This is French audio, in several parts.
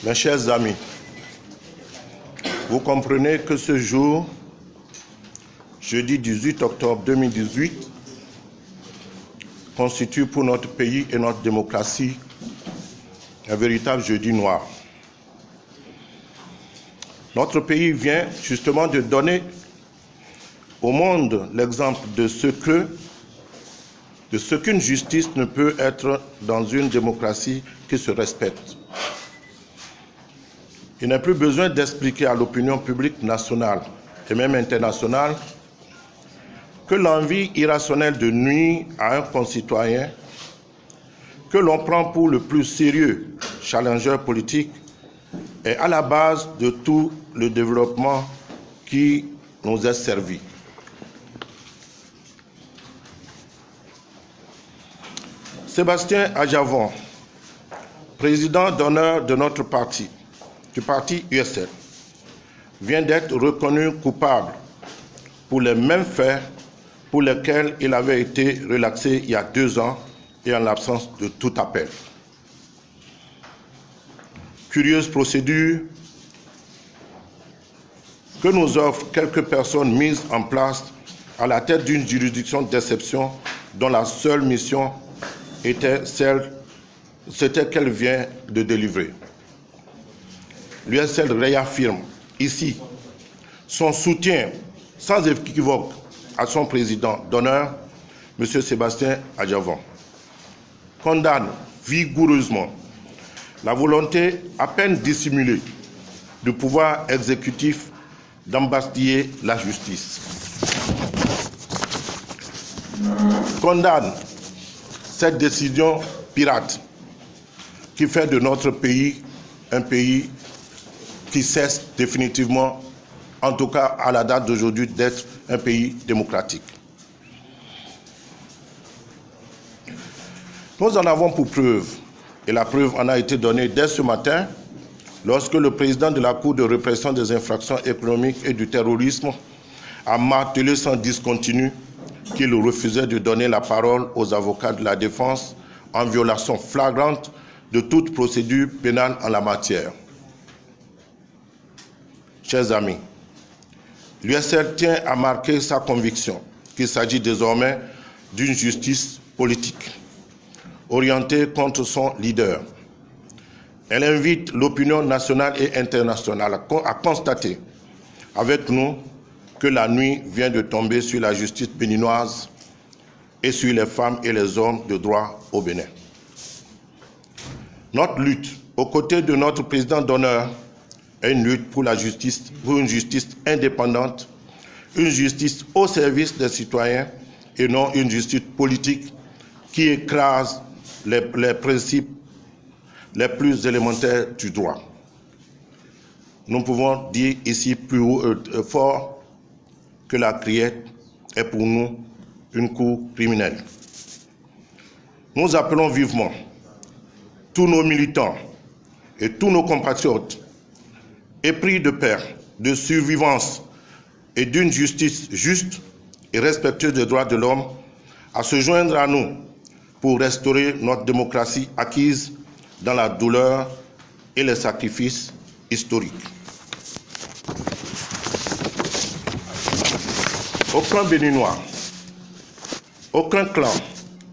Mes chers amis, vous comprenez que ce jour, jeudi 18 octobre 2018, constitue pour notre pays et notre démocratie un véritable jeudi noir. Notre pays vient justement de donner au monde l'exemple de ce qu'une justice ne peut être dans une démocratie qui se respecte. Il n'est plus besoin d'expliquer à l'opinion publique nationale et même internationale que l'envie irrationnelle de nuire à un concitoyen que l'on prend pour le plus sérieux challenger politique est à la base de tout le développement qui nous est servi. Sébastien Adjavon, président d'honneur de notre parti, du parti USL, vient d'être reconnu coupable pour les mêmes faits pour lesquels il avait été relaxé il y a 2 ans et en l'absence de tout appel. Curieuse procédure que nous offrent quelques personnes mises en place à la tête d'une juridiction d'exception dont la seule mission c'était qu'elle vient de délivrer. L'USL réaffirme ici son soutien sans équivoque à son président d'honneur, M. Sébastien Adjavon. Condamne vigoureusement la volonté à peine dissimulée du pouvoir exécutif d'embastiller la justice. Condamne cette décision pirate qui fait de notre pays un pays qui cesse définitivement, en tout cas à la date d'aujourd'hui, d'être un pays démocratique. Nous en avons pour preuve, et la preuve en a été donnée dès ce matin, lorsque le président de la Cour de répression des infractions économiques et du terrorisme a martelé sans discontinu qu'il refusait de donner la parole aux avocats de la défense en violation flagrante de toute procédure pénale en la matière. Chers amis, l'USL tient à marquer sa conviction qu'il s'agit désormais d'une justice politique, orientée contre son leader. Elle invite l'opinion nationale et internationale à constater avec nous que la nuit vient de tomber sur la justice béninoise et sur les femmes et les hommes de droit au Bénin. Notre lutte, aux côtés de notre président d'honneur, est une lutte pour la justice, pour une justice indépendante, une justice au service des citoyens et non une justice politique qui écrase les principes les plus élémentaires du droit. Nous pouvons dire ici plus fort que la criette est pour nous une cour criminelle. Nous appelons vivement tous nos militants et tous nos compatriotes épris de paix, de survivance et d'une justice juste et respectueuse des droits de l'homme à se joindre à nous pour restaurer notre démocratie acquise dans la douleur et les sacrifices historiques. Aucun Béninois, aucun clan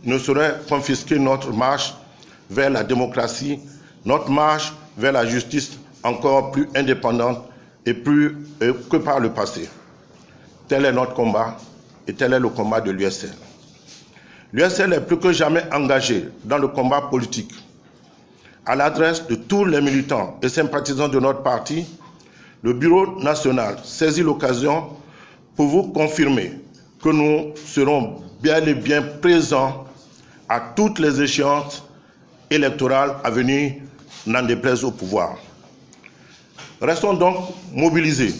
ne saurait confisquer notre marche vers la démocratie, notre marche vers la justice encore plus indépendante et plus que par le passé. Tel est notre combat et tel est le combat de l'USL. L'USL est plus que jamais engagé dans le combat politique. À l'adresse de tous les militants et sympathisants de notre parti, le Bureau national saisit l'occasion pour vous confirmer que nous serons bien et bien présents à toutes les échéances électorales à venir, n'en déplaise au pouvoir. Restons donc mobilisés.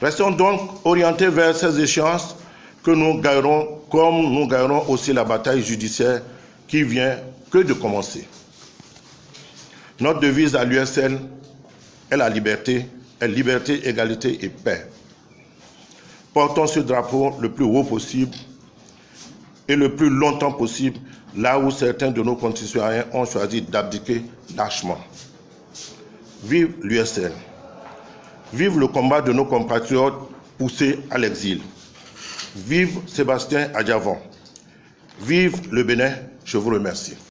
Restons donc orientés vers ces échéances que nous gagnerons, comme nous gagnerons aussi la bataille judiciaire qui vient que de commencer. Notre devise à l'USL est la liberté, égalité et paix. Portons ce drapeau le plus haut possible et le plus longtemps possible, là où certains de nos concitoyens ont choisi d'abdiquer lâchement. Vive l'USN. Vive le combat de nos compatriotes poussés à l'exil. Vive Sébastien Adjavon. Vive le Bénin. Je vous remercie.